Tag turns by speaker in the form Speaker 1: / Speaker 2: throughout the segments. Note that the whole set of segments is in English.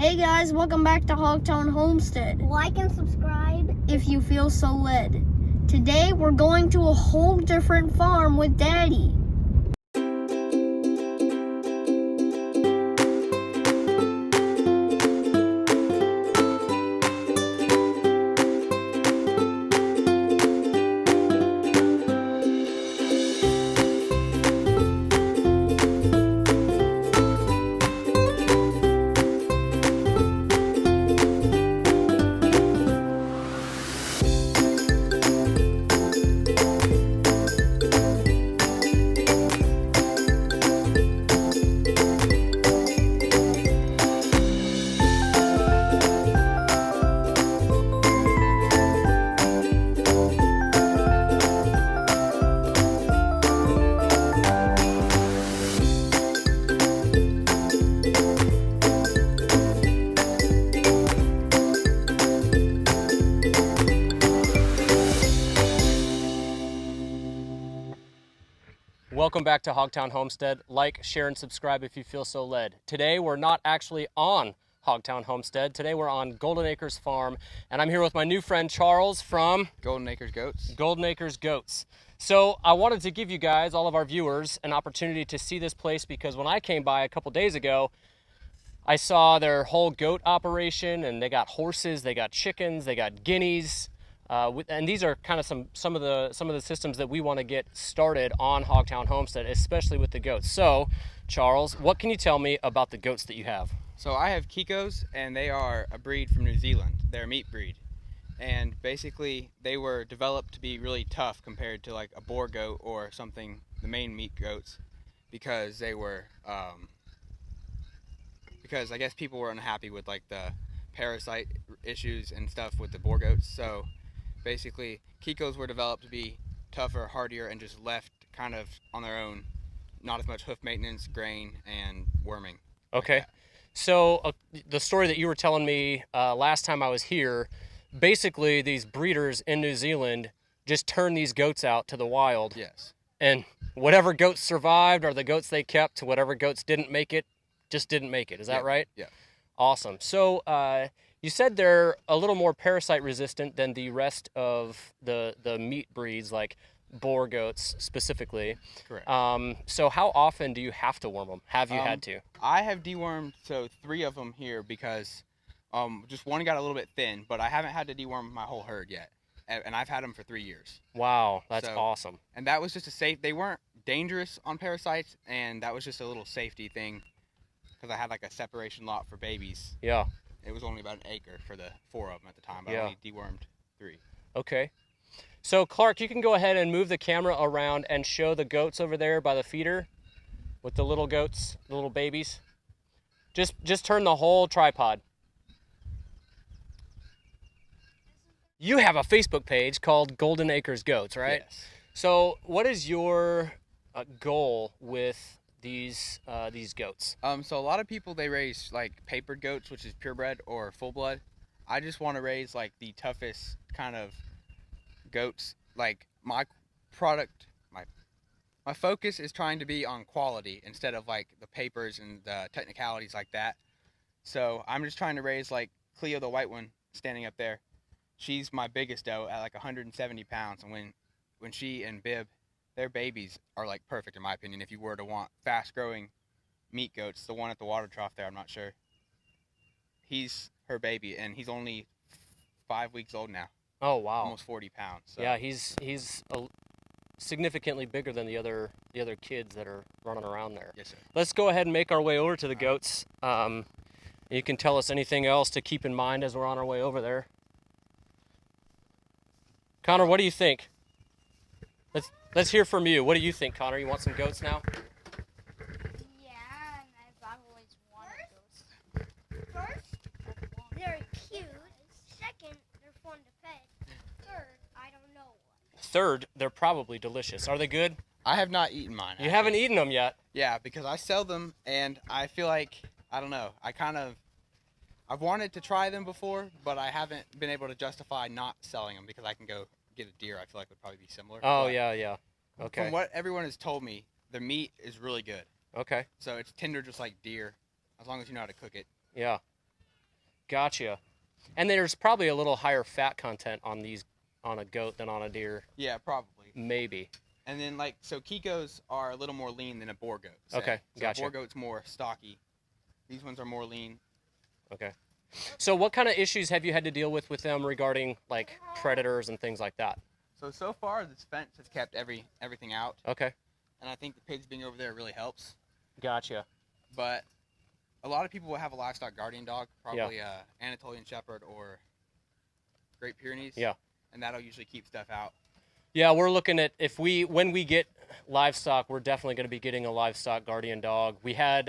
Speaker 1: Hey guys, welcome back to Hogtown Homestead.
Speaker 2: Like and subscribe
Speaker 1: if you feel so led. Today we're going to a whole different farm with Daddy.
Speaker 3: Welcome back to Hogtown Homestead. Like, share, and subscribe if you feel so led. Today we're not actually on Hogtown Homestead. Today we're on Golden Acres Farm, and I'm here with my new friend Charles from
Speaker 4: Golden Acres Goats.
Speaker 3: Golden Acres Goats. So I wanted to give you guys, all of our viewers, an opportunity to see this place because when I came by a couple days ago, I saw their whole goat operation, and they got horses, they got chickens, they got guineas. And these are kind of some of the systems that we want to get started on Hogtown Homestead, especially with the goats. So, Charles, what can you tell me about the goats that you have?
Speaker 4: So I have Kikos, and they are a breed from New Zealand. They're a meat breed, and basically they were developed to be really tough compared to like a boar goat or something, the main meat goats, because they were because I guess people were unhappy with like the parasite issues and stuff with the boar goats. So basically, Kikos were developed to be tougher, hardier, and just left kind of on their own. Not as much hoof maintenance, grain, and worming.
Speaker 3: Okay.
Speaker 4: Like
Speaker 3: So the story that you were telling me last time I was here, basically these breeders in New Zealand just turned these goats out to the wild.
Speaker 4: yes.
Speaker 3: And whatever goats survived or the goats they kept, whatever goats didn't make it, just didn't make it. Is that right?
Speaker 4: Yeah.
Speaker 3: Awesome. So you said they're a little more parasite resistant than the rest of the meat breeds, like boar goats specifically.
Speaker 4: Correct.
Speaker 3: So how often do you have to worm them? Have you had to?
Speaker 4: I have dewormed 3 of them here because just one got a little bit thin, but I haven't had to deworm my whole herd yet, and I've had them for 3 years.
Speaker 3: Wow, that's
Speaker 4: So-
Speaker 3: awesome.
Speaker 4: And that was just a safe. They weren't dangerous on parasites, and that was just a little safety thing because I had like a separation lot for babies.
Speaker 3: Yeah.
Speaker 4: It was only about an acre for the 4 of them at the time, but
Speaker 3: Yeah.
Speaker 4: I only dewormed 3.
Speaker 3: Okay. So Clark, you can go ahead and move the camera around and show the goats over there by the feeder with the little goats, the little babies. Just turn the whole tripod. You have a Facebook page called Golden Acres Goats, right?
Speaker 4: Yes.
Speaker 3: So what is your goal with these goats?
Speaker 4: So a lot of people, they raise like papered goats, which is purebred or full blood. I just want to raise like the toughest kind of goats. Like my product, my focus is trying to be on quality instead of like the papers and the technicalities like that. So I'm just trying to raise like Cleo, the white one, standing up there. She's my biggest doe at like 170 pounds, and when she and Bib, their babies are like perfect in my opinion. If you were to want fast-growing meat goats, the one at the water trough there, I'm not sure. He's her baby, and he's only 5 weeks old now.
Speaker 3: Oh wow.
Speaker 4: Almost 40 pounds. So.
Speaker 3: Yeah, he's significantly bigger than the other kids that are running around there.
Speaker 4: Yes, sir.
Speaker 3: Let's go ahead and make our way over to the goats. You can tell us anything else to keep in mind as we're on our way over there. Connor, what do you think? Let's hear from you. What do you think, Connor? You want some goats now?
Speaker 2: Yeah, and I've always wanted those. First, they're cute. Second, they're fun to pet. Third, I don't know what.
Speaker 3: Third, they're probably delicious. Are they good?
Speaker 4: I have not eaten mine.
Speaker 3: You haven't eaten them yet.
Speaker 4: Yeah, because I sell them, and I feel like, I don't know, I've wanted to try them before, but I haven't been able to justify not selling them because I can go get a deer. I feel like would probably be similar.
Speaker 3: Oh,
Speaker 4: But
Speaker 3: yeah. Okay.
Speaker 4: From what everyone has told me, the meat is really good.
Speaker 3: Okay.
Speaker 4: So it's tender just like deer, as long as you know how to cook it.
Speaker 3: Yeah. Gotcha. And there's probably a little higher fat content on a goat than on a deer,
Speaker 4: Yeah, probably.
Speaker 3: maybe.
Speaker 4: And then so Kikos are a little more lean than a boar goat. say.
Speaker 3: Okay,
Speaker 4: So
Speaker 3: gotcha.
Speaker 4: A boar goat's more stocky. These ones are more lean.
Speaker 3: Okay. So what kind of issues have you had to deal with them regarding like predators and things like that?
Speaker 4: So far this fence has kept everything out,
Speaker 3: Okay.
Speaker 4: and I think the pigs being over there really helps.
Speaker 3: Gotcha.
Speaker 4: But a lot of people will have a livestock guardian dog, probably Anatolian Shepherd or Great Pyrenees.
Speaker 3: Yeah.
Speaker 4: And that'll usually keep stuff out.
Speaker 3: Yeah, we're looking at when we get livestock, we're definitely going to be getting a livestock guardian dog. We had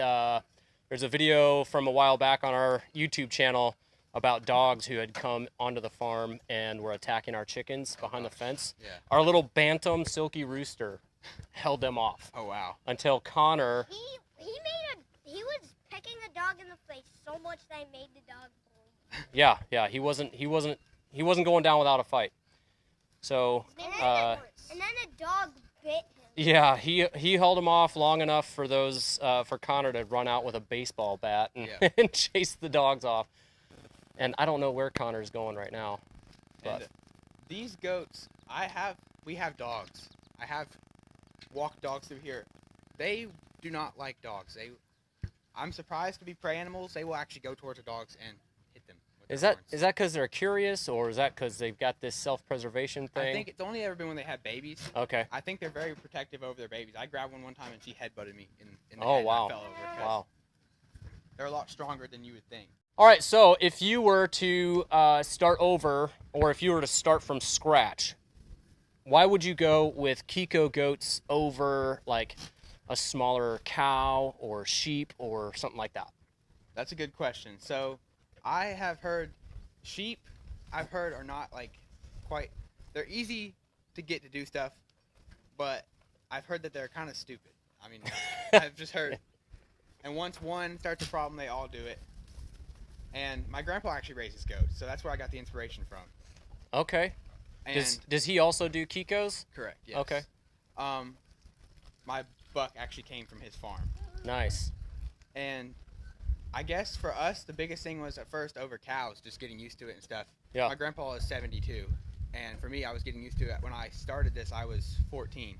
Speaker 3: there's a video from a while back on our YouTube channel about dogs who had come onto the farm and were attacking our chickens behind the fence.
Speaker 4: Yeah.
Speaker 3: Our little bantam silky rooster held them off
Speaker 4: Oh wow.
Speaker 3: until Connor.
Speaker 2: He was pecking the dog in the face so much that I made the dog bleed.
Speaker 3: Yeah, he wasn't going down without a fight. So
Speaker 2: And then a dog bit him.
Speaker 3: yeah, he held him off long enough for for Connor to run out with a baseball bat and,
Speaker 4: Yeah.
Speaker 3: and chase the dogs off. And I don't know where Connor's going right now. But
Speaker 4: And these goats, we have dogs. I have walked dogs through here. They do not like dogs. I'm surprised to be prey animals. They will actually go towards the dogs and hit them with
Speaker 3: is
Speaker 4: their
Speaker 3: that
Speaker 4: horns.
Speaker 3: because they're curious, or is that because they've got this self-preservation thing?
Speaker 4: I think it's only ever been when they have babies.
Speaker 3: Okay.
Speaker 4: I think they're very protective over their babies. I grabbed one time and she headbutted me in the
Speaker 3: Oh,
Speaker 4: head.
Speaker 3: wow.
Speaker 4: And I fell over 'cause
Speaker 3: Wow.
Speaker 4: They're a lot stronger than you would think.
Speaker 3: All right. So if you were to start over, or if you were to start from scratch, why would you go with Kiko goats over like a smaller cow or sheep or something like that?
Speaker 4: That's a good question. So I have heard sheep, are not like quite, they're easy to get to do stuff, but I've heard that they're kind of stupid. I mean, I've just heard. And once one starts a problem, they all do it. And my grandpa actually raises goats, so that's where I got the inspiration from.
Speaker 3: Okay.
Speaker 4: And
Speaker 3: Does he also do Kikos?
Speaker 4: correct, yes.
Speaker 3: Okay.
Speaker 4: My buck actually came from his farm.
Speaker 3: Nice.
Speaker 4: And I guess for us, the biggest thing was at first over cows, just getting used to it and stuff.
Speaker 3: Yeah.
Speaker 4: My grandpa is 72, and for me, I was getting used to it. When I started this, I was 14.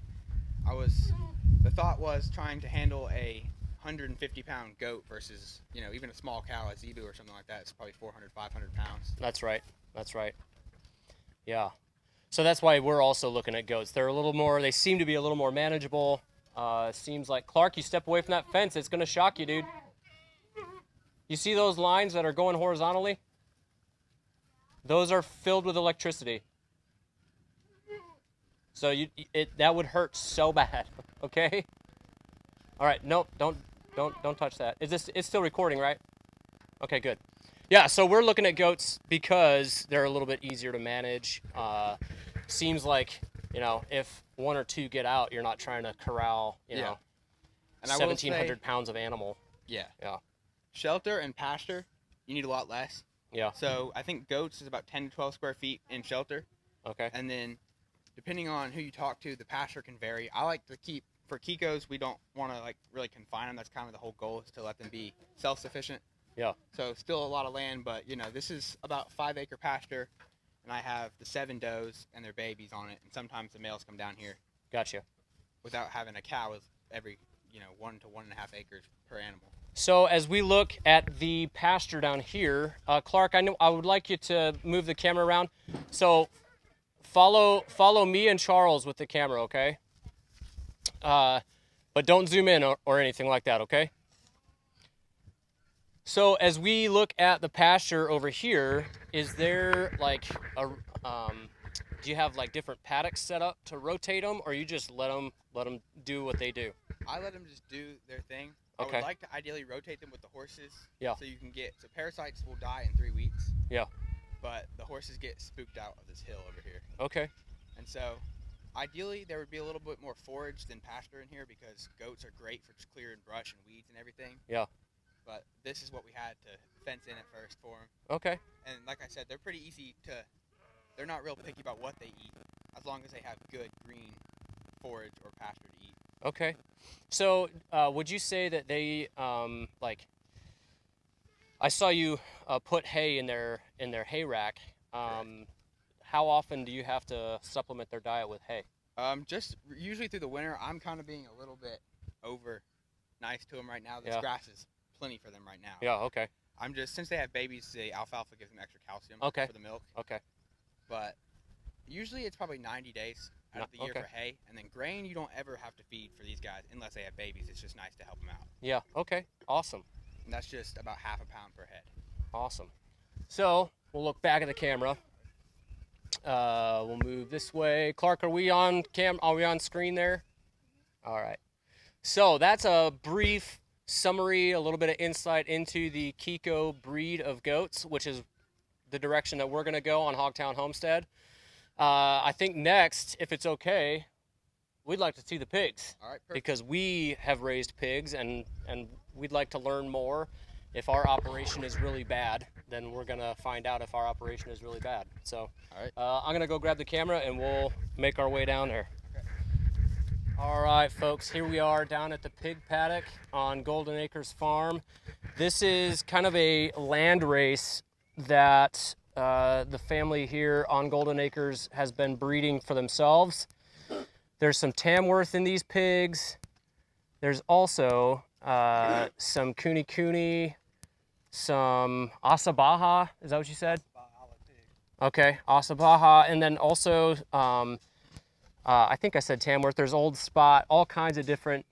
Speaker 4: The thought was trying to handle a 150-pound goat versus, even a small cow, a zebu or something like that. It's probably 400, 500 pounds.
Speaker 3: That's right. Yeah. So that's why we're also looking at goats. They seem to be a little more manageable. Seems like, Clark, you step away from that fence, it's going to shock you, dude. You see those lines that are going horizontally? Those are filled with electricity. So that would hurt so bad, okay? All right, nope, don't touch that. It's still recording, right? Okay, good. Yeah, so we're looking at goats because they're a little bit easier to manage. Seems like, if one or two get out, you're not trying to corral,
Speaker 4: And I will
Speaker 3: 1,700 pounds of animal.
Speaker 4: Yeah.
Speaker 3: Yeah.
Speaker 4: Shelter and pasture, you need a lot less.
Speaker 3: Yeah.
Speaker 4: So I think goats is about 10 to 12 square feet in shelter.
Speaker 3: Okay.
Speaker 4: And then depending on who you talk to, the pasture can vary. I like to keep, for Kikos, we don't want to really confine them. That's kind of the whole goal, is to let them be self-sufficient.
Speaker 3: Yeah.
Speaker 4: So still a lot of land, but this is about 5-acre pasture, and I have the 7 does and their babies on it, and sometimes the males come down here
Speaker 3: Gotcha.
Speaker 4: without having a cow with every 1 to 1.5 acres per animal.
Speaker 3: So as we look at the pasture down here, Clark, I would like you to move the camera around. So follow me and Charles with the camera, okay? But don't zoom in or anything like that, okay? So as we look at the pasture over here, is there do you have different paddocks set up to rotate them, or you just let them do what they do?
Speaker 4: I let them just do their thing.
Speaker 3: Okay.
Speaker 4: I would like to ideally rotate them with the horses.
Speaker 3: Yeah.
Speaker 4: So you can so parasites will die in 3 weeks.
Speaker 3: Yeah.
Speaker 4: But the horses get spooked out of this hill over here.
Speaker 3: Okay.
Speaker 4: And so ideally there would be a little bit more forage than pasture in here, because goats are great for just clearing brush and weeds and everything.
Speaker 3: Yeah.
Speaker 4: But this is what we had to fence in at first for them.
Speaker 3: Okay.
Speaker 4: And like I said, they're pretty easy they're not real picky about what they eat, as long as they have good green forage or pasture to eat.
Speaker 3: Okay. So would you say that they I saw you put hay in their hay rack, how often do you have to supplement their diet with hay?
Speaker 4: Just usually through the winter. I'm kind of being a little bit over nice to them right now. This
Speaker 3: Yeah.
Speaker 4: grass is plenty for them right now.
Speaker 3: Yeah. Okay.
Speaker 4: I'm just, since they have babies, the alfalfa gives them extra calcium
Speaker 3: Okay.
Speaker 4: for the milk.
Speaker 3: Okay.
Speaker 4: But usually it's probably 90 days out of the year
Speaker 3: Okay.
Speaker 4: for hay. And then grain, you don't ever have to feed for these guys unless they have babies. It's just nice to help them out.
Speaker 3: Yeah. Okay. Awesome.
Speaker 4: And that's just about half a pound per head.
Speaker 3: Awesome. So we'll look back at the camera. We'll move this way. Clark, are we on Are we on screen there? All right. So that's a brief summary, a little bit of insight into the Kiko breed of goats, which is the direction that we're going to go on Hogtown Homestead. I think next, if it's okay, we'd like to see the pigs.
Speaker 4: All right, perfect.
Speaker 3: Because we have raised pigs and we'd like to learn more. If our operation is really bad, then we're gonna find out if our operation is really bad. So
Speaker 4: All right.
Speaker 3: I'm gonna go grab the camera and we'll make our way down there.
Speaker 4: Okay.
Speaker 3: All right, folks, here we are down at the pig paddock on Golden Acres Farm. This is kind of a land race that the family here on Golden Acres has been breeding for themselves. There's some Tamworth in these pigs. There's also some Kuni, some Asabaha. Is that what you said? Okay, Asabaha. And then also, I think I said Tamworth. There's Old Spot. All kinds of different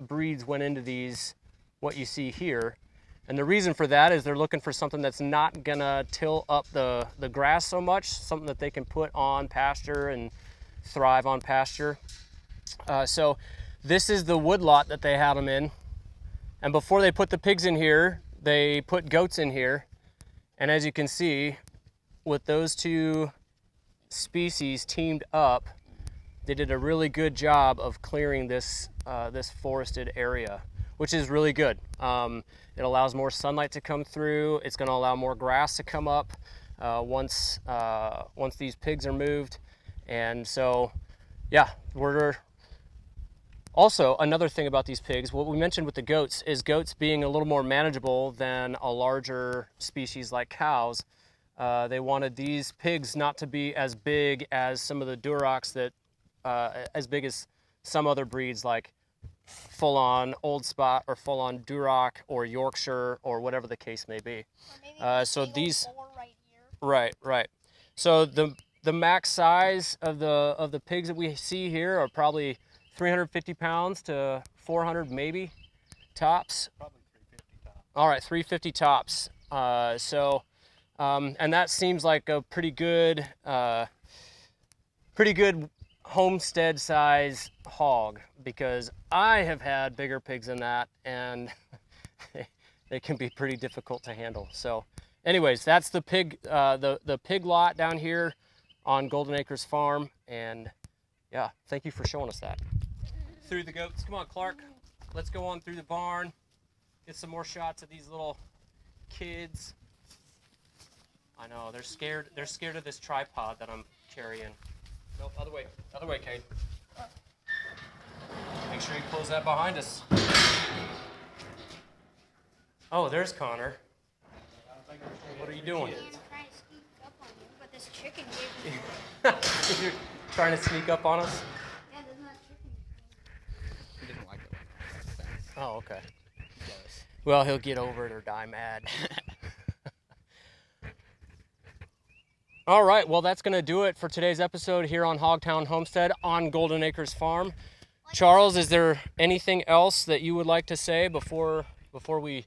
Speaker 3: breeds went into these, what you see here. And the reason for that is they're looking for something that's not gonna till up the grass so much, something that they can put on pasture and thrive on pasture. So this is the woodlot that they had them in. And before they put the pigs in here, they put goats in here. And as you can see, with those two species teamed up, they did a really good job of clearing this, this forested area, which is really good. It allows more sunlight to come through. It's gonna allow more grass to come up once these pigs are moved. And so, yeah, we're also, another thing about these pigs, what we mentioned with the goats is goats being a little more manageable than a larger species like cows. They wanted these pigs not to be as big as some of the Durocs that, as big as some other breeds like full-on Old Spot or full-on Duroc or Yorkshire or whatever the case may be. So these,
Speaker 2: Right here.
Speaker 3: right. So the max size of the pigs that we see here are probably 350 pounds to 400 maybe tops.
Speaker 5: Probably 350 tops.
Speaker 3: All right, 350 tops. And that seems like a pretty good homestead size hog, because I have had bigger pigs than that and they can be pretty difficult to handle. So anyways, that's the pig lot down here on Golden Acres Farm. And yeah, thank you for showing us that. Through the goats. Come on, Clark. Let's go on through the barn. Get some more shots of these little kids. I know, they're scared. They're scared of this tripod that I'm carrying. Nope, other way, Kate. Make sure you close that behind us. Oh, there's Connor. What are you doing?
Speaker 2: I'm trying to sneak up on you, but this chicken gave me.
Speaker 3: You're trying to sneak up on us?
Speaker 2: Yeah, there's not chicken.
Speaker 4: He doesn't like it.
Speaker 3: Oh, okay. Well, he'll get over it or die mad. All right, well, that's going to do it for today's episode here on Hogtown Homestead on Golden Acres Farm. Charles, is there anything else that you would like to say before we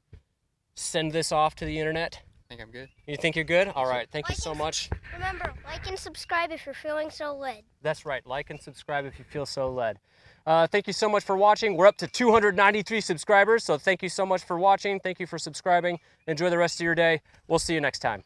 Speaker 3: send this off to the internet?
Speaker 4: I think I'm good.
Speaker 3: You think you're good? All right, thank you so much.
Speaker 2: Remember, like and subscribe if you're feeling so led.
Speaker 3: That's right, like and subscribe if you feel so led. Thank you so much for watching. We're up to 293 subscribers, so thank you so much for watching. Thank you for subscribing. Enjoy the rest of your day. We'll see you next time.